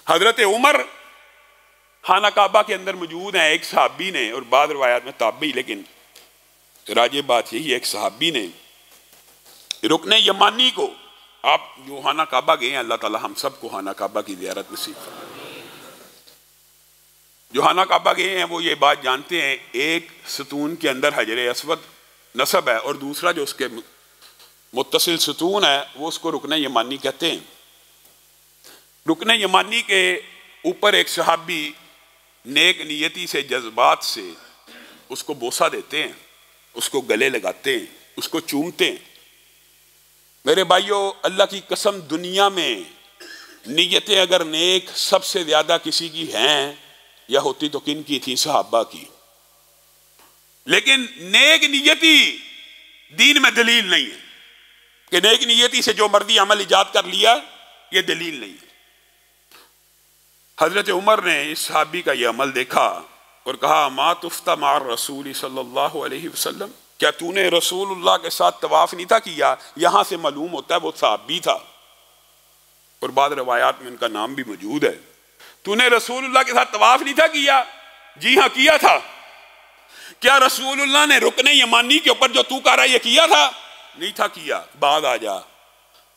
حضرت عمر خانہ کعبہ کے اندر موجود ہیں، ایک صحابی نے، اور بعض روایات میں تابعی، لیکن راجح بات یہی ہے ایک صحابی نے رکن یمانی کو، آپ جو خانہ کعبہ گئے ہیں اللہ تعالی ہم سب کو خانہ کعبہ کی زیارت نصیب فرمائے، جو خانہ کعبہ گئے ہیں وہ یہ بات جانتے ہیں ایک ستون کے اندر حجر اسود نصب ہے اور دوسرا جو اس کے متصل ستون ہے وہ اس کو رکن یمانی کہتے ہیں۔ رکن یمانی کے اوپر ایک صحابی نیک نیتی سے، جذبات سے اس کو بوسہ دیتے ہیں، اس کو گلے لگاتے ہیں، اس کو چومتے ہیں۔ میرے بھائیوں، اللہ کی قسم دنیا میں نیتیں اگر نیک سب سے زیادہ کسی کی ہیں یا ہوتی تو کن کی تھی؟ صحابہ کی۔ لیکن نیک نیتی دین میں دلیل نہیں ہے کہ نیک نیتی سے جو مرضی عمل ایجاد کر لیا، یہ دلیل نہیں ہے۔ حضرت عمر نے اس صحابی کا یہ عمل دیکھا اور کہا ما تفتا مع الرسول صلی اللہ علیہ وسلم، کیا تو نے رسول اللہ کے ساتھ طواف نہیں تھا کیا؟ یہاں سے معلوم ہوتا ہے وہ صحابی تھا اور بعض روایات میں ان کا نام بھی موجود ہے۔ تو نے رسول اللہ کے ساتھ طواف نہیں تھا کیا؟ جی ہاں کیا تھا۔ کیا رسول اللہ نے رکن یمانی کے اوپر جو تو کہہ رہا ہے یہ کیا تھا؟ نہیں تھا کیا۔ بعد آ جا،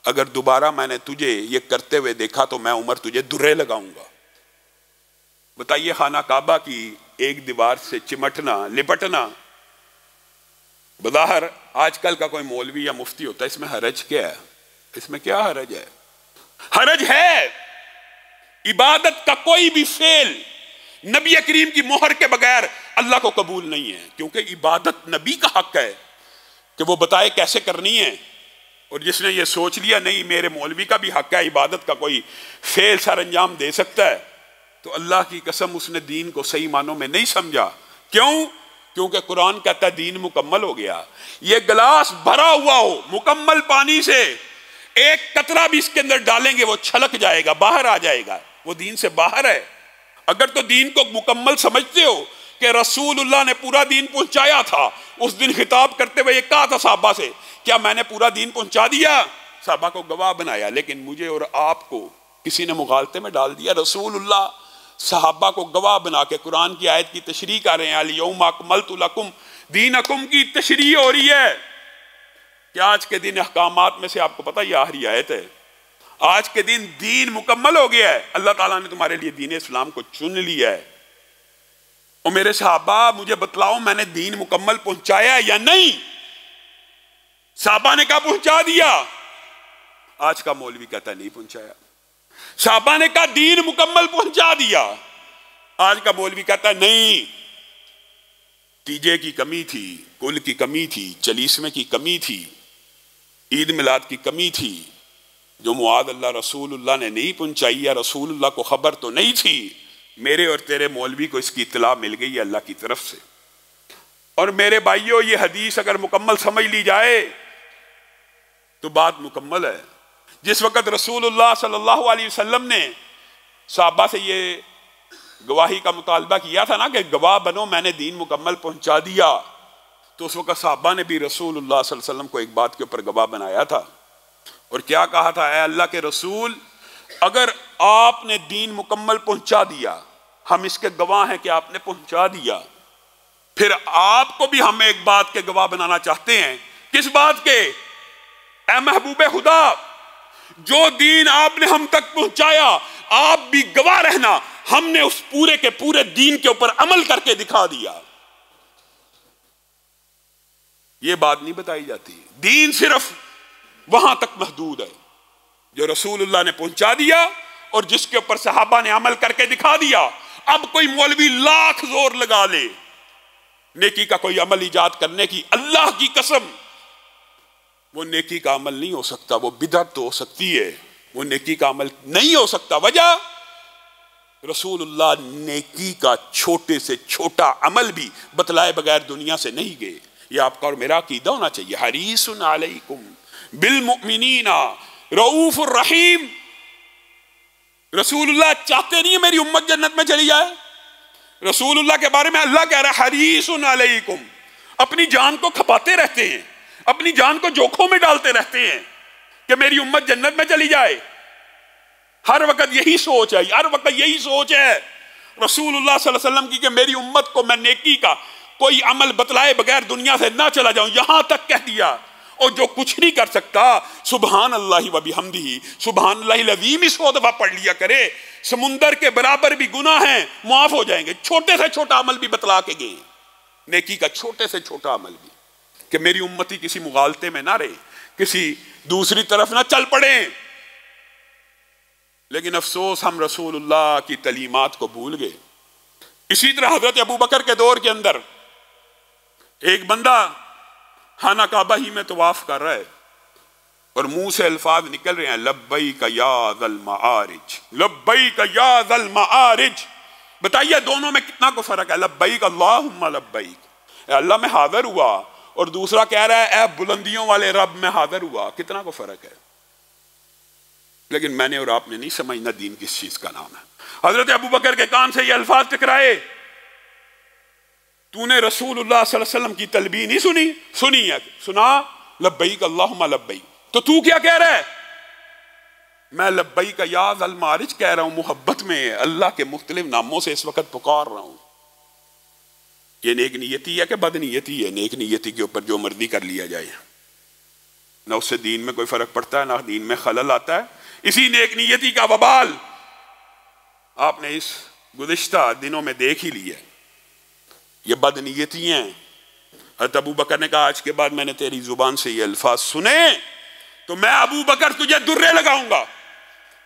اگر دوبارہ میں نے تجھے یہ کرتے ہوئے دیکھا تو میں عمر تجھے درے لگاؤں گا۔ بتائیے، خانہ کعبہ کی ایک دیوار سے چمٹنا، لپٹنا، بظاہر آج کل کا کوئی مولوی یا مفتی ہوتا ہے، اس میں حرج کیا ہے؟ اس میں کیا حرج ہے؟ حرج ہے عبادت کا کوئی بھی فعل نبی کریم کی مہر کے بغیر اللہ کو قبول نہیں ہے، کیونکہ عبادت نبی کا حق ہے کہ وہ بتائے کیسے کرنی ہے۔ اور جس نے یہ سوچ لیا نہیں میرے مولوی کا بھی حق ہے عبادت کا کوئی فعل سر انجام دے سکتا ہے، تو اللہ کی قسم اس نے دین کو صحیح معنوں میں نہیں سمجھا۔ کیوں؟ کیونکہ قرآن کہتا ہے دین مکمل ہو گیا۔ یہ گلاس بھرا ہوا ہو مکمل پانی سے، ایک قطرہ بھی اس کے اندر ڈالیں گے وہ چھلک جائے گا، باہر آ جائے گا، وہ دین سے باہر ہے۔ اگر تو دین کو مکمل سمجھتے ہو کہ رسول اللہ نے پورا دین پہنچایا تھا، اس دن خطاب کرتے ہوئے یہ کہا تھا صحابہ سے، کیا میں نے پورا دین پہنچا دیا؟ صحابہ کو گواہ بنایا، لیکن مجھے اور آپ کو کسی نے مغالطے میں ڈال دیا۔ رسول اللہ صحابہ کو گواہ بنا کے قرآن کی آیت کی تشریح کر رہے ہیں، الیوم اکملت لکم دینکم کی تشریح ہو رہی ہے کہ آج کے دن احکامات میں سے آپ کو پتہ یہ آخری آیت ہے، آج کے دن دین مکمل ہو گیا ہے، اللہ تعالیٰ نے تمہارے لیے دین اسلام کو چن لیا ہے۔ اور میرے صحابہ مجھے بتلاؤ میں نے دین مکمل پہنچایا یا نہیں؟ صحابہ نے کہا پہنچا دیا۔ آج کا مولوی کہتا ہے نہیں پہنچایا۔ صحابہ نے کہا دین مکمل پہنچا دیا، آج کا مولوی کہتا ہے نہیں، تیجے کی کمی تھی، کل کی کمی تھی، چلیسمے کی کمی تھی، عید میلاد کی کمی تھی، جو معاذ اللہ رسول اللہ نے نہیں پہنچائی، یا رسول اللہ کو خبر تو نہیں تھی، میرے اور تیرے مولوی کو اس کی اطلاع مل گئی ہے اللہ کی طرف سے۔ اور میرے بھائیوں، یہ حدیث اگر مکمل سمجھ لی جائے تو بات مکمل ہے۔ جس وقت رسول اللہ صلی اللہ علیہ وسلم نے صحابہ سے یہ گواہی کا مطالبہ کیا تھا نا کہ گواہ بنو میں نے دین مکمل پہنچا دیا، تو اس وقت صحابہ نے بھی رسول اللہ صلی اللہ علیہ وسلم کو ایک بات کے اوپر گواہ بنایا تھا، اور کیا کہا تھا؟ اے اللہ کے رسول، اگر آپ نے دین مکمل پہنچا دیا، ہم اس کے گواہ ہیں کہ آپ نے پہنچا دیا، پھر آپ کو بھی ہم ایک بات کے گواہ بنانا چاہتے ہیں۔ کس بات کے؟ اے محبوب خدا، جو دین آپ نے ہم تک پہنچایا آپ بھی گواہ رہنا، ہم نے اس پورے کے پورے دین کے اوپر عمل کر کے دکھا دیا۔ یہ بات نہیں بتائی جاتی، دین صرف وہاں تک محدود ہے جو رسول اللہ نے پہنچا دیا اور جس کے اوپر صحابہ نے عمل کر کے دکھا دیا۔ اب کوئی مولوی لاکھ زور لگا لے نیکی کا کوئی عمل ایجاد کرنے کی، اللہ کی قسم وہ نیکی کا عمل نہیں ہو سکتا، وہ بدعت تو ہو سکتی ہے، وہ نیکی کا عمل نہیں ہو سکتا۔ وجہ رسول اللہ نیکی کا چھوٹے سے چھوٹا عمل بھی بتلائے بغیر دنیا سے نہیں گئے۔ یہ آپ کا اور میرا عقیدہ ہونا چاہیے۔ حریص علیکم بالمؤمنین رؤوف الرحیم۔ رسول اللہ چاہتے نہیں ہے میری امت جنت میں چلی جائے؟ رسول اللہ کے بارے میں اللہ کہہ رہا ہے حریص علیکم، اپنی جان کو کھپاتے رہتے ہیں، اپنی جان کو جوکھوں میں ڈالتے رہتے ہیں کہ میری امت جنت میں چلی جائے۔ ہر وقت یہی سوچ ہے، ہر وقت یہی سوچ ہے رسول اللہ صلی اللہ علیہ وسلم کی کہ میری امت کو میں نیکی کا کوئی عمل بتلائے بغیر دنیا سے نہ چلا جاؤں. یہاں تک کہہ دیا، اور جو کچھ نہیں کر سکتا سبحان اللہ و بحمدہ سبحان اللہ العظیم 100 دفعہ پڑھ لیا کرے. سمندر کے برابر بھی گناہ ہیں معاف ہو جائیں گے. چھوٹے سے چھوٹا عمل بھی بتلا کے گئے، نیکی کا چھوٹے سے چھوٹا عمل بھی، کہ میری امتی کسی مغالطے میں نہ رہے، کسی دوسری طرف نہ چل پڑے. لیکن افسوس ہم رسول اللہ کی تعلیمات کو بھول گئے. اسی طرح حضرت ابوبکر کے دور کے اندر ایک بندہ خانہ کعبہ ہی میں طواف کر رہا ہے اور منہ سے الفاظ نکل رہے ہیں لبیک یا ذا المعارج، لبیک یا ذا المعارج. بتائیے دونوں میں کتنا کو فرق ہے؟ لبیک اللہم لبیک، اے اللہ میں حاضر ہوا، اور دوسرا کہہ رہا ہے اے بلندیوں والے رب میں حاضر ہوا. کتنا کو فرق ہے؟ لیکن میں نے اور آپ نے نہیں سمجھنا دین کس چیز کا نام ہے. حضرت ابوبکر کے کان سے یہ الفاظ ٹکرائے، تو نے رسول اللہ صلی اللہ علیہ وسلم کی تلبیہ نہیں سنی؟ سنی ہے، سنا لبیک اللہم لبیک. تو کیا کہہ رہا ہے؟ میں لبیک یا ذا المعارج کہہ رہا ہوں، محبت میں اللہ کے مختلف ناموں سے اس وقت پکار رہا ہوں. یہ نیک نیتی ہے کہ بد نیتی ہے؟ نیک نیتی کے اوپر جو مرضی کر لیا جائے، نہ اس سے دین میں کوئی فرق پڑتا ہے، نہ دین میں خلل آتا ہے. اسی نیک نیتی کا وبال آپ نے اس گزشتہ دنوں میں دیکھ ہی لیا. یہ بد نیتی ہیں. حضرت ابو بکر نے کہا آج کے بعد میں نے تیری زبان سے یہ الفاظ سنے تو میں ابو بکر تجھے درے لگاؤں گا.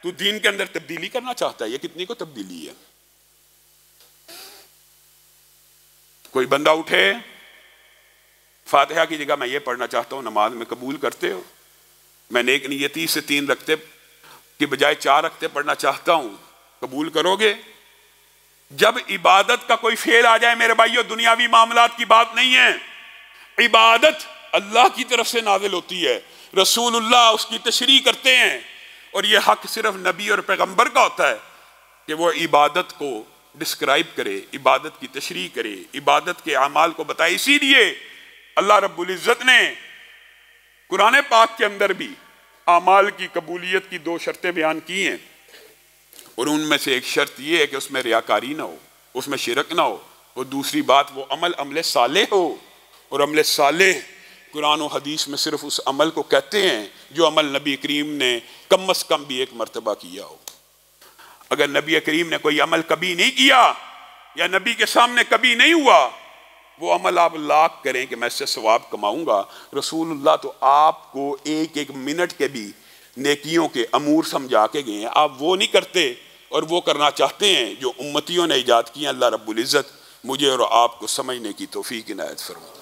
تو دین کے اندر تبدیلی کرنا چاہتا ہے. یہ کتنی کو تبدیلی ہے؟ کوئی بندہ اٹھے فاتحہ کی جگہ میں یہ پڑھنا چاہتا ہوں، نماز میں قبول کرتے ہو؟ میں نیک نیتی سے 3 رکعتیں کی بجائے 4 رکعتیں پڑھنا چاہتا ہوں، قبول کرو گے؟ جب عبادت کا کوئی فعل آ جائے میرے بھائیو، دنیاوی معاملات کی بات نہیں ہے. عبادت اللہ کی طرف سے نازل ہوتی ہے، رسول اللہ اس کی تشریح کرتے ہیں، اور یہ حق صرف نبی اور پیغمبر کا ہوتا ہے کہ وہ عبادت کو ڈسکرائب کرے، عبادت کی تشریح کرے، عبادت کے اعمال کو بتائے. اسی لیے اللہ رب العزت نے قرآن پاک کے اندر بھی اعمال کی قبولیت کی 2 شرطیں بیان کی ہیں، اور ان میں سے ایک شرط یہ ہے کہ اس میں ریاکاری نہ ہو، اس میں شرک نہ ہو، اور دوسری بات وہ عمل صالح ہو. اور عمل صالح قرآن و حدیث میں صرف اس عمل کو کہتے ہیں جو عمل نبی کریم نے کم از کم بھی 1 مرتبہ کیا ہو. اگر نبی کریم نے کوئی عمل کبھی نہیں کیا یا نبی کے سامنے کبھی نہیں ہوا، وہ عمل آپ لاکھ کریں کہ میں اس سے ثواب کماؤں گا. رسول اللہ تو آپ کو ایک منٹ کے بھی نیکیوں کے امور سمجھا کے گئے ہیں، آپ وہ نہیں کرتے اور وہ کرنا چاہتے ہیں جو امتیوں نے ایجاد کیا. اللہ رب العزت مجھے اور آپ کو سمجھنے کی توفیق عنایت فرمائے.